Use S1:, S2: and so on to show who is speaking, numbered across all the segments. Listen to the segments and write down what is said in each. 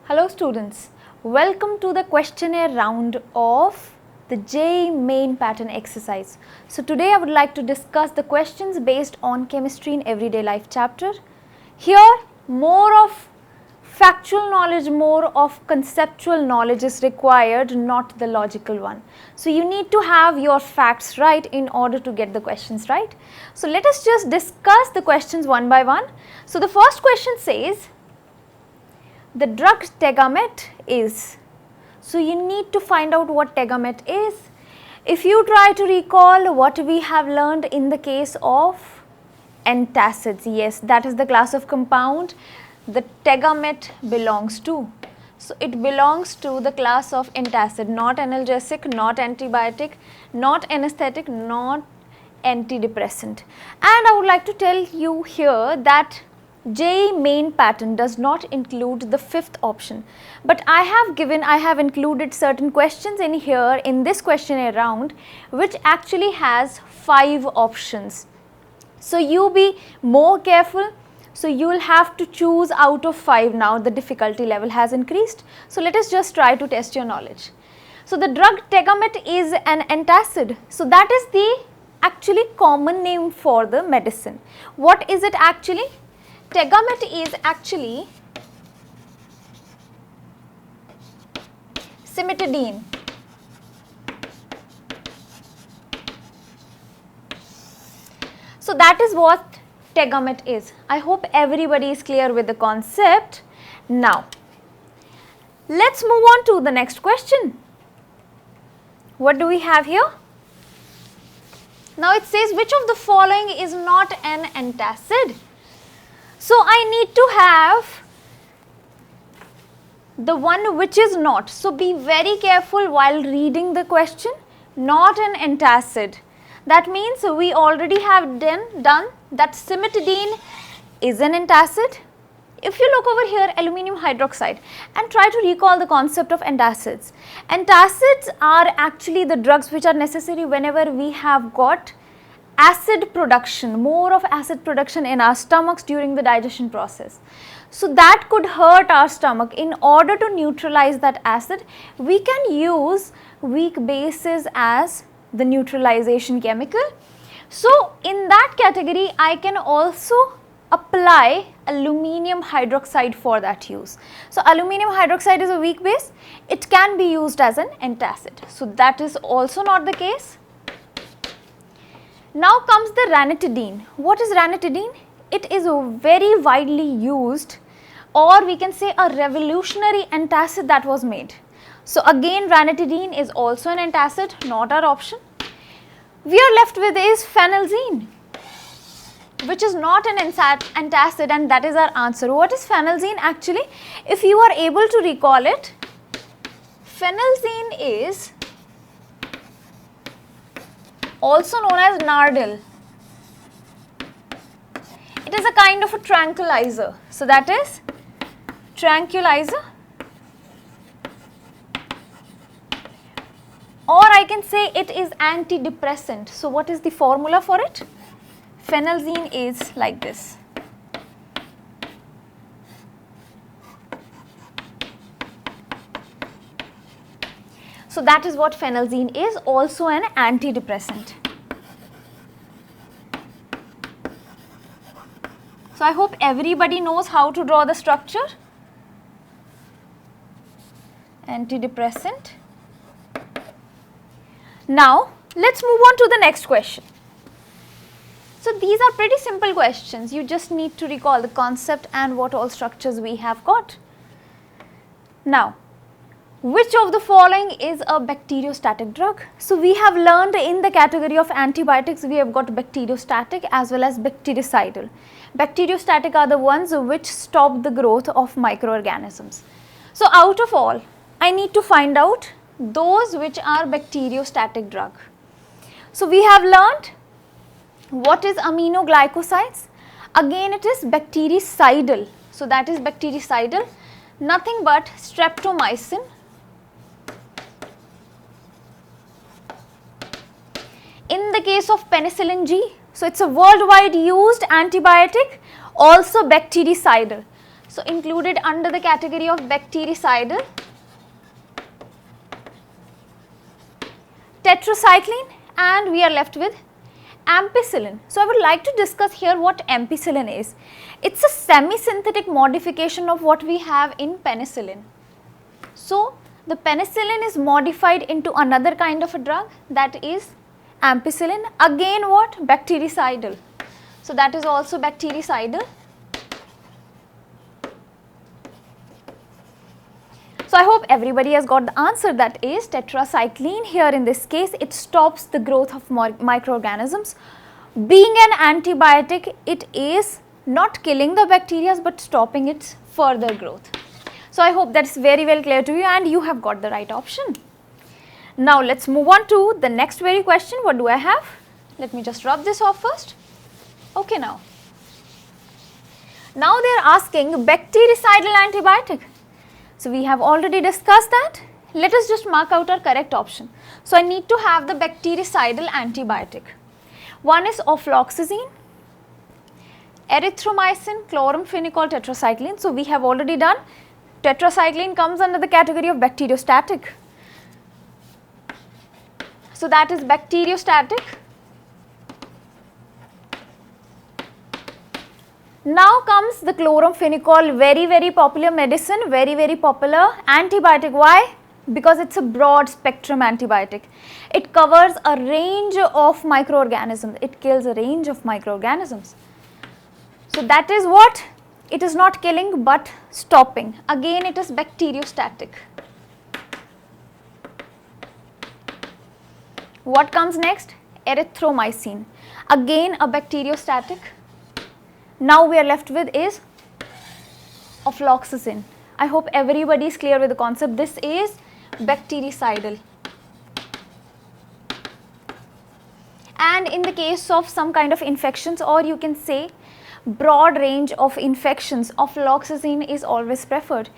S1: Hello students, welcome to the questionnaire round of the JEE main pattern exercise. So today I would like to discuss the questions based on chemistry in everyday life chapter. Here more of factual knowledge, more of conceptual knowledge is required, not the logical one. So you need to have your facts right in order to get the questions right. So let us just discuss the questions one by one. So the first question says, the drug Tegamet is. So you need to find out what Tegamet is. If you try to recall what we have learned in the case of antacids, yes, that is the class of compound the Tegamet belongs to. So it belongs to the class of antacid, not analgesic, not antibiotic, not anesthetic, not antidepressant. And I would like to tell you here that JEE main pattern does not include the fifth option, but I have included certain questions in here in this questionnaire round which actually has 5 options. So you be more careful. So you will have to choose out of 5 now. The difficulty level has increased. So let us just try to test your knowledge. So the drug Tegamet is an antacid. So that is the actually common name for the medicine. What is it actually? Tegamet is actually cimetidine. So that is what Tegamet is. I hope everybody is clear with the concept. Now, let's move on to the next question. What do we have here? Now it says, which of the following is not an antacid? So I need to have the one which is not. So be very careful while reading the question. Not an antacid. That means we already have done that cimetidine is an antacid. If you look over here, aluminium hydroxide, and try to recall the concept of antacids. Antacids are actually the drugs which are necessary whenever we have got acid production, more of acid production in our stomachs during the digestion process. So that could hurt our stomach. In order to neutralize that acid, we can use weak bases as the neutralization chemical. So in that category, I can also apply aluminium hydroxide for that use. So aluminium hydroxide is a weak base. It can be used as an antacid. So that is also not the case. Now comes the ranitidine. What is ranitidine? It is very widely used, or we can say a revolutionary antacid that was made. So again, ranitidine is also an antacid, not our option. We are left with is phenelzine, which is not an antacid, and that is our answer. What is phenelzine actually? If you are able to recall it, phenelzine is also known as Nardil. It is a kind of a tranquilizer. So that is tranquilizer, or I can say it is antidepressant. So what is the formula for it? Phenelzine is like this. So that is what phenelzine is, also an antidepressant. So I hope everybody knows how to draw the structure. Antidepressant. Now let's move on to the next question. So these are pretty simple questions. You just need to recall the concept and what all structures we have got. Now, which of the following is a bacteriostatic drug? So we have learned in the category of antibiotics, we have got bacteriostatic as well as bactericidal. Bacteriostatic are the ones which stop the growth of microorganisms. So out of all, I need to find out those which are bacteriostatic drug. So we have learned what is aminoglycosides. Again it is bactericidal. So that is bactericidal, nothing but streptomycin. In the case of penicillin G, so it's a worldwide used antibiotic, also bactericidal. So included under the category of bactericidal, tetracycline, and we are left with ampicillin. So I would like to discuss here what ampicillin is. It's a semi-synthetic modification of what we have in penicillin. So the penicillin is modified into another kind of a drug, that is ampicillin. Again what? Bactericidal. So that is also bactericidal. So I hope everybody has got the answer, that is tetracycline. Here in this case, it stops the growth of microorganisms. Being an antibiotic, it is not killing the bacteria but stopping its further growth. So I hope that is very well clear to you and you have got the right option. Now let's move on to the next very question. What do I have? Let me just rub this off first. Okay, now they are asking bactericidal antibiotic. So we have already discussed that. Let us just mark out our correct option. So I need to have the bactericidal antibiotic. One is ofloxacin, erythromycin, chloramphenicol, tetracycline. So we have already done. Tetracycline comes under the category of bacteriostatic. So that is bacteriostatic. Now comes the chloramphenicol, very popular medicine, very popular antibiotic. Why? Because it's a broad spectrum antibiotic. It covers a range of microorganisms. It kills a range of microorganisms. So that is what? It is not killing but stopping. Again it is bacteriostatic. What comes next? Erythromycin. Again a bacteriostatic. Now we are left with is ofloxacin. I hope everybody is clear with the concept. This is bactericidal. And in the case of some kind of infections, or you can say broad range of infections, ofloxacin is always preferred.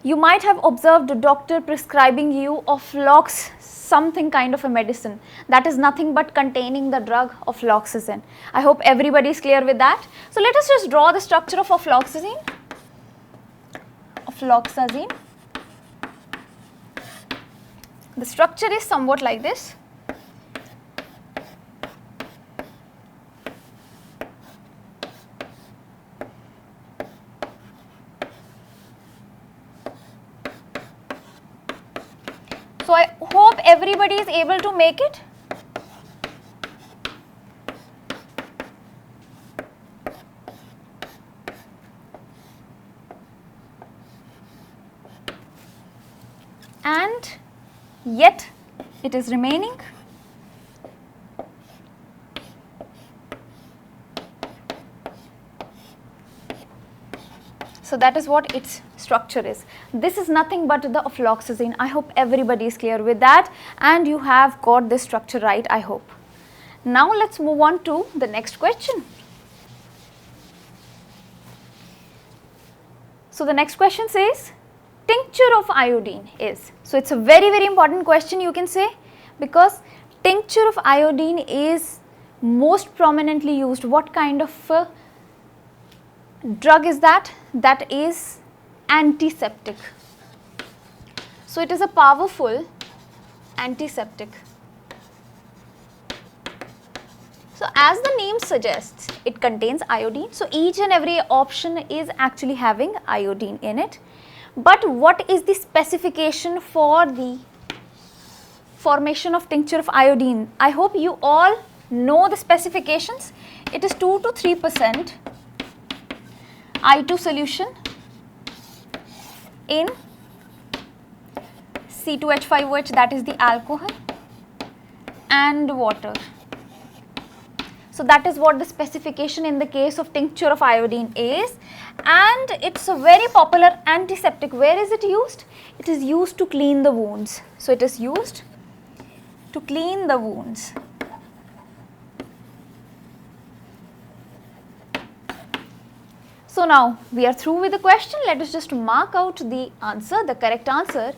S1: You might have observed a doctor prescribing you oflox, something kind of a medicine that is nothing but containing the drug ofloxacin. I hope everybody is clear with that. So let us just draw the structure of ofloxacin. The structure is somewhat like this. So I hope everybody is able to make it. And yet it is remaining. So that is what its structure is. This is nothing but the ofloxacin. I hope everybody is clear with that and you have got this structure right, I hope. Now let's move on to the next question. So the next question says tincture of iodine is. So it's a very important question, you can say, because tincture of iodine is most prominently used. What kind of drug is that? That is antiseptic. So it is a powerful antiseptic. So as the name suggests, it contains iodine. So each and every option is actually having iodine in it. But what is the specification for the formation of tincture of iodine? I hope you all know the specifications. It is 2 to 3% I2 solution in C2H5OH, that is the alcohol, and water. So that is what the specification in the case of tincture of iodine is, and it's a very popular antiseptic. Where is it used? It is used to clean the wounds. So it is used to clean the wounds. So now we are through with the question. Let us just mark out the answer, the correct answer.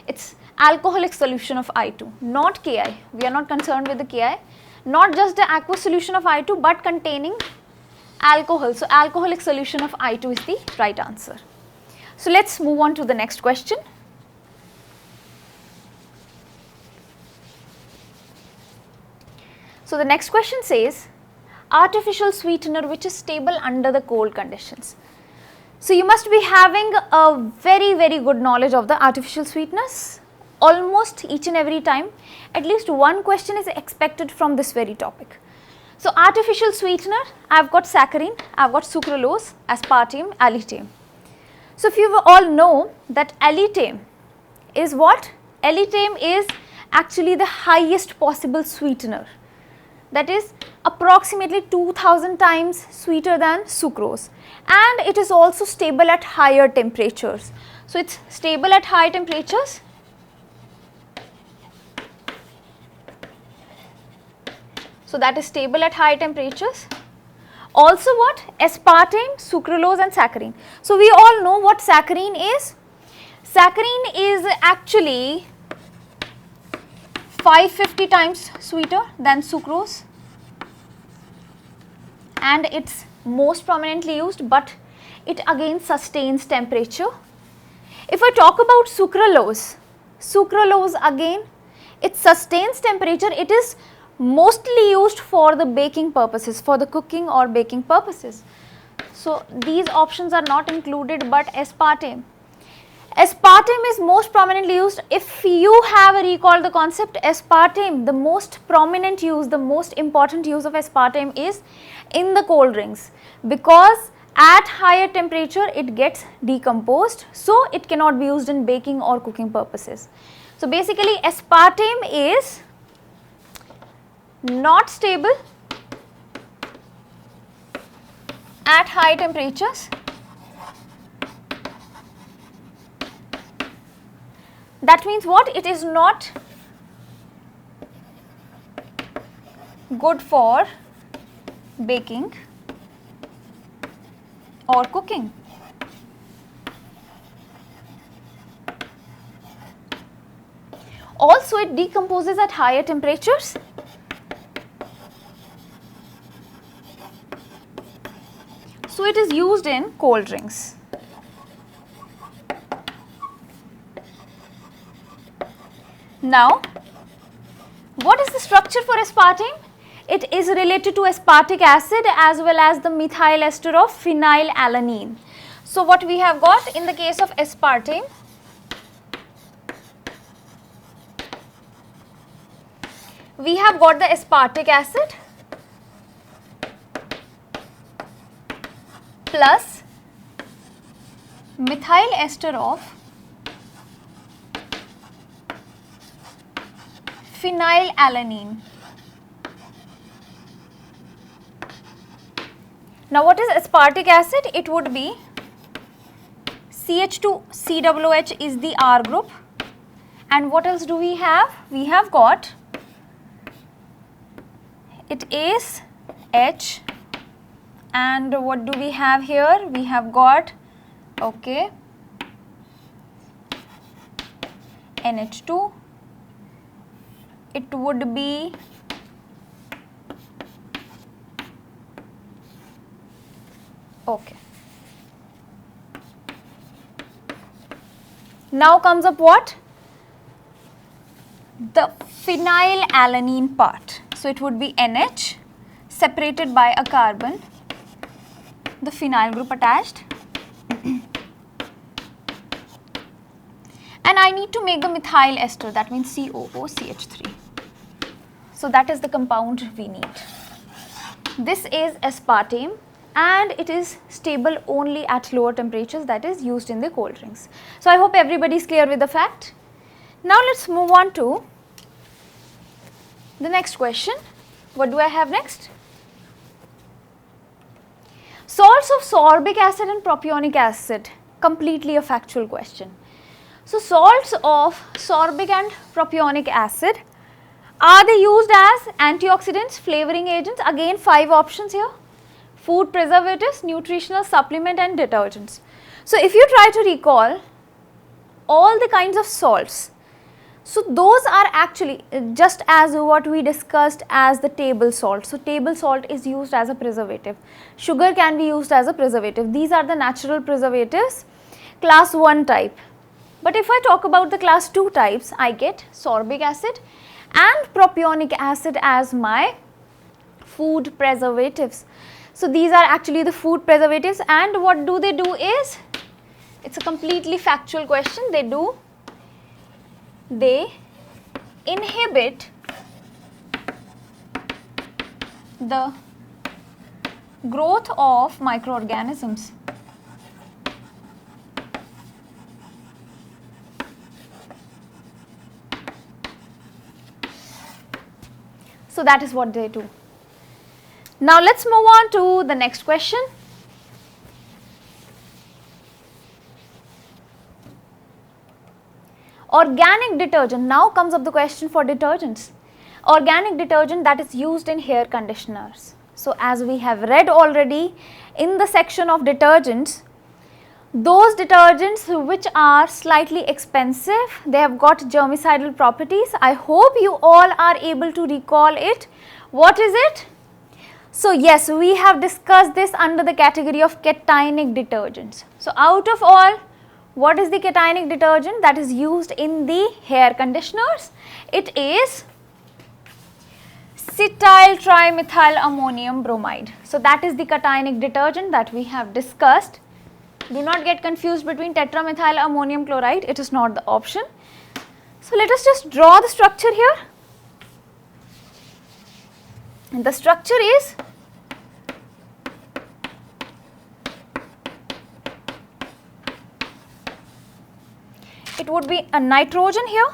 S1: It's alcoholic solution of I2, not Ki. We are not concerned with the Ki, not just the aqueous solution of I2 but containing alcohol. So alcoholic solution of I2 is the right answer. So let's move on to the next question. So the next question says, artificial sweetener which is stable under the cold conditions. So you must be having a very good knowledge of the artificial sweeteners. Almost each and every time, at least one question is expected from this very topic. So artificial sweetener, I have got saccharin, I have got sucralose, aspartame, allitame. So if you all know that allitame is what? Allitame is actually the highest possible sweetener. That is approximately 2000 times sweeter than sucrose, and it is also stable at higher temperatures. So it's stable at high temperatures. So that is stable at high temperatures. Also what? Aspartame, sucralose and saccharin. So we all know what saccharin is. Saccharin is actually 550 times sweeter than sucrose, and it's most prominently used, but it again sustains temperature. If I talk about sucralose, sucralose again, it sustains temperature. It is mostly used for the baking purposes, for the cooking or baking purposes. So these options are not included, but aspartame. Aspartame is most prominently used. If you have recalled the concept, aspartame, the most prominent use, the most important use of aspartame is in the cold drinks, because at higher temperature it gets decomposed, so it cannot be used in baking or cooking purposes. So basically aspartame is not stable at high temperatures. That means what? It is not good for baking or cooking. Also, it decomposes at higher temperatures. So it is used in cold drinks. Now, what is the structure for aspartame? It is related to aspartic acid as well as the methyl ester of phenylalanine. So what we have got in the case of aspartame, we have got the aspartic acid plus methyl ester of phenylalanine. Now what is aspartic acid? It would be CH2COOH is the R group, and what else do we have? We have got, it is H, and what do we have here? We have got, okay, NH2, it would be okay. Now comes up what? The phenylalanine part. So it would be NH separated by a carbon, the phenyl group attached, and I need to make the methyl ester, that means COOCH3. So that is the compound we need. This is aspartame, and it is stable only at lower temperatures, that is used in the cold drinks. So I hope everybody is clear with the fact. Now let's move on to the next question. What do I have next? Salts of sorbic acid and propionic acid, completely a factual question. So salts of sorbic and propionic acid, are they used as antioxidants, flavoring agents? Again 5 options here: food preservatives, nutritional supplement and detergents. So if you try to recall all the kinds of salts, so those are actually just as what we discussed as the table salt. So table salt is used as a preservative. Sugar can be used as a preservative. These are the natural preservatives. class 1 type. But if I talk about the class 2 types, I get sorbic acid and propionic acid as my food preservatives. So these are actually the food preservatives, and what do is, it's a completely factual question, they inhibit the growth of microorganisms. So that is what they do. Now let's move on to the next question. Organic detergent. Now comes up the question for detergents. Organic detergent that is used in hair conditioners. So as we have read already in the section of detergents, those detergents which are slightly expensive, they have got germicidal properties. I hope you all are able to recall it. What is it? So yes, we have discussed this under the category of cationic detergents. So out of all, what is the cationic detergent that is used in the hair conditioners? It is cetyl trimethyl ammonium bromide. So that is the cationic detergent that we have discussed. Do not get confused between tetramethyl ammonium chloride, it is not the option. So let us just draw the structure here. And the structure is it would be a nitrogen here.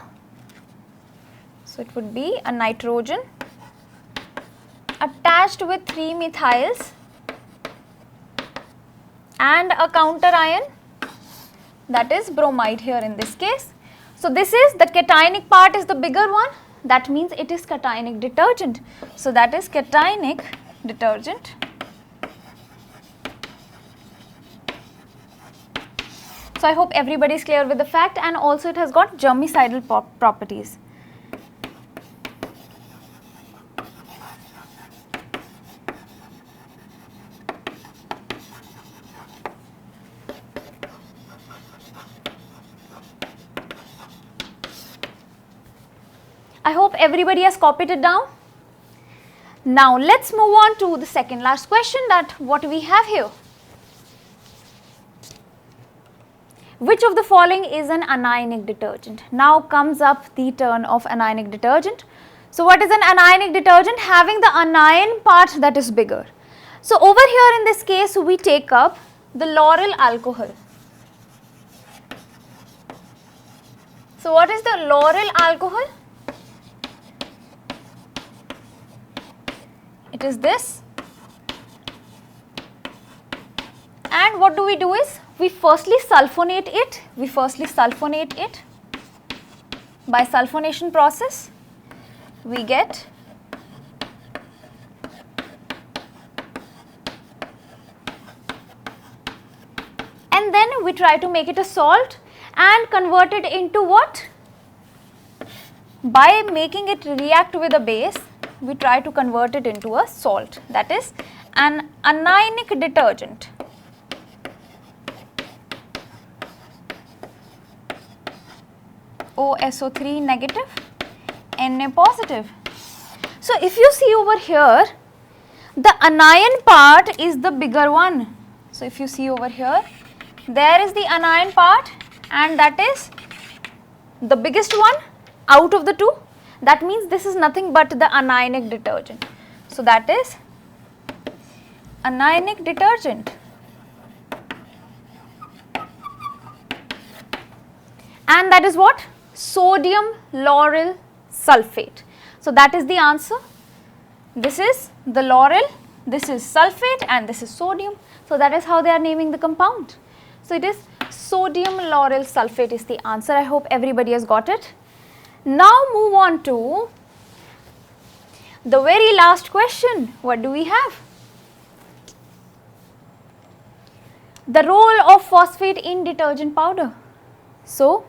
S1: So it would be a nitrogen attached with 3 methyls and a counter ion, that is bromide here in this case. So this is the cationic part is the bigger one, that means it is cationic detergent. So that is cationic detergent. So I hope everybody is clear with the fact, and also it has got germicidal properties. I hope everybody has copied it down. Now let's move on to the second last question, that what we have here. Which of the following is an anionic detergent? Now comes up the turn of anionic detergent. So what is an anionic detergent? Having the anion part that is bigger. So over here in this case we take up the lauryl alcohol. So what is the lauryl alcohol? It is this, and what do is, we firstly sulfonate it, by sulfonation process we get and then we try to make it a salt and convert it into what? By making it react with a base, we try to convert it into a salt, that is an anionic detergent. OSO3 negative, Na positive. So if you see over here, the anion part is the bigger one. So if you see over here, there is the anion part, and that is the biggest one out of the two. That means this is nothing but the anionic detergent. So that is anionic detergent. And that is what? Sodium lauryl sulfate. So that is the answer. This is the lauryl, this is sulfate, and this is sodium. So that is how they are naming the compound. So it is sodium lauryl sulfate is the answer. I hope everybody has got it. Now move on to the very last question. What do we have? The role of phosphate in detergent powder. So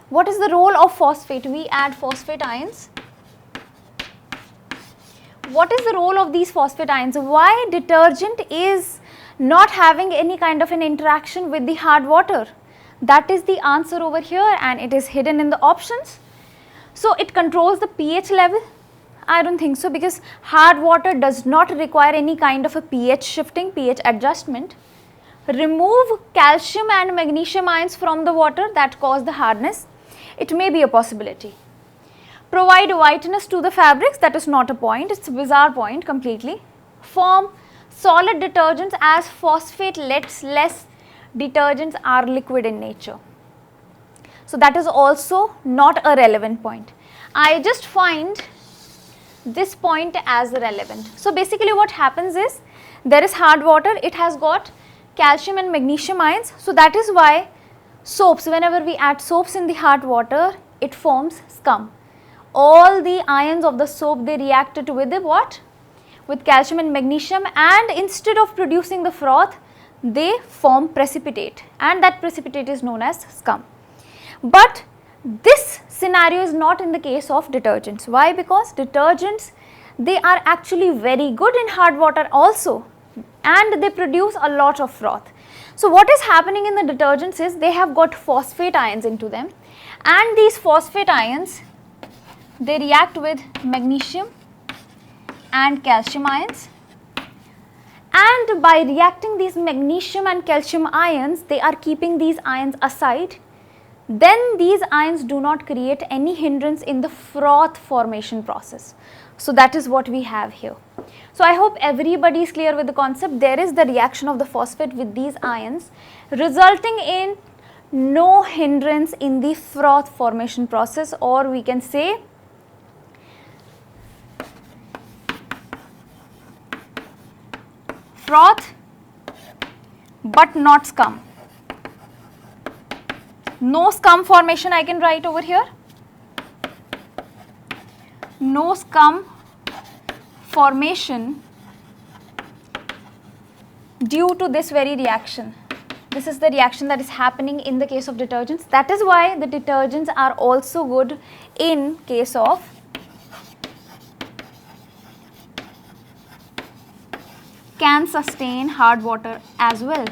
S1: what is the role of phosphate? We add phosphate ions. What is the role of these phosphate ions? Why detergent is not having any kind of an interaction with the hard water? That is the answer over here, and it is hidden in the options. So it controls the pH level. I don't think so, because hard water does not require any kind of a pH shifting, pH adjustment. Remove calcium and magnesium ions from the water that cause the hardness. It may be a possibility. Provide whiteness to the fabrics. That is not a point, it's a bizarre point completely. Form solid detergents as phosphate-less detergents are liquid in nature. So that is also not a relevant point. I just find this point as relevant. So basically what happens is, there is hard water, it has got calcium and magnesium ions. So that is why soaps, whenever we add soaps in the hard water, it forms scum. All the ions of the soap, they reacted with the what? With calcium and magnesium, and instead of producing the froth, they form precipitate, and that precipitate is known as scum. But this scenario is not in the case of detergents. Why? Because detergents, they are actually very good in hard water also, and they produce a lot of froth. So what is happening in the detergents is, they have got phosphate ions into them, and these phosphate ions, they react with magnesium and calcium ions, and by reacting these magnesium and calcium ions, they are keeping these ions aside. Then these ions do not create any hindrance in the froth formation process. So that is what we have here. So I hope everybody is clear with the concept. There is the reaction of the phosphate with these ions, resulting in no hindrance in the froth formation process, or we can say froth but not scum. No scum formation I can write over here. No scum formation due to this very reaction. This is the reaction that is happening in the case of detergents. That is why the detergents are also good in case of can sustain hard water as well.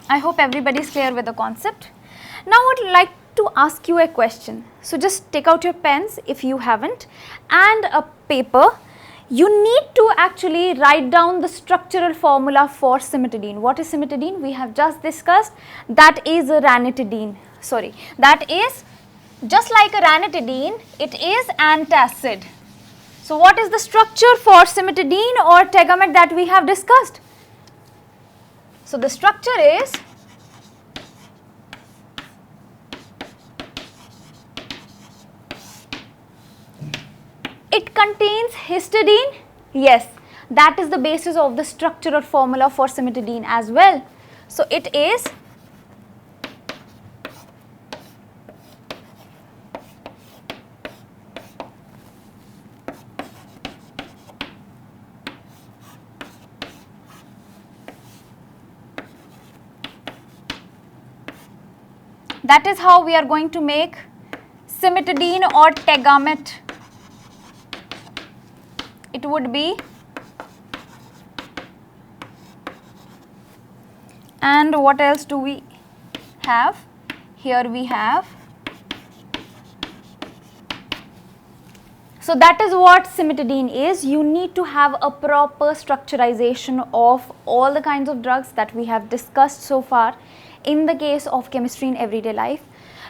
S1: I hope everybody is clear with the concept. Now I would like to ask you a question. So just take out your pens if you haven't, and a paper. You need to actually write down the structural formula for cimetidine. What is cimetidine? We have just discussed. That is a ranitidine. Sorry, that is just like a ranitidine, it is antacid. So what is the structure for cimetidine or tegamet that we have discussed? So the structure is it contains histidine. Yes, that is the basis of the structural formula for cimetidine as well. So it is that is how we are going to make cimetidine or tegamet. It would be, and what else do we have? Here we have, so that is what cimetidine is. You need to have a proper structurization of all the kinds of drugs that we have discussed so far in the case of chemistry in everyday life.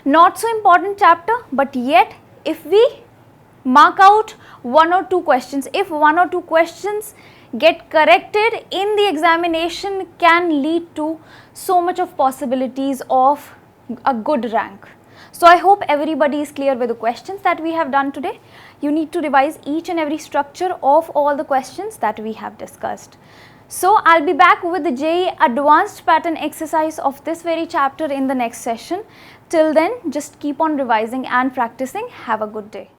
S1: Not so important chapter, but yet if we mark out one or two questions, if one or two questions get corrected in the examination, can lead to so much of possibilities of a good rank. So I hope everybody is clear with the questions that we have done today. You need to revise each and every structure of all the questions that we have discussed. So I'll be back with the JEE advanced pattern exercise of this very chapter in the next session. Till then, just keep on revising and practicing. Have a good day.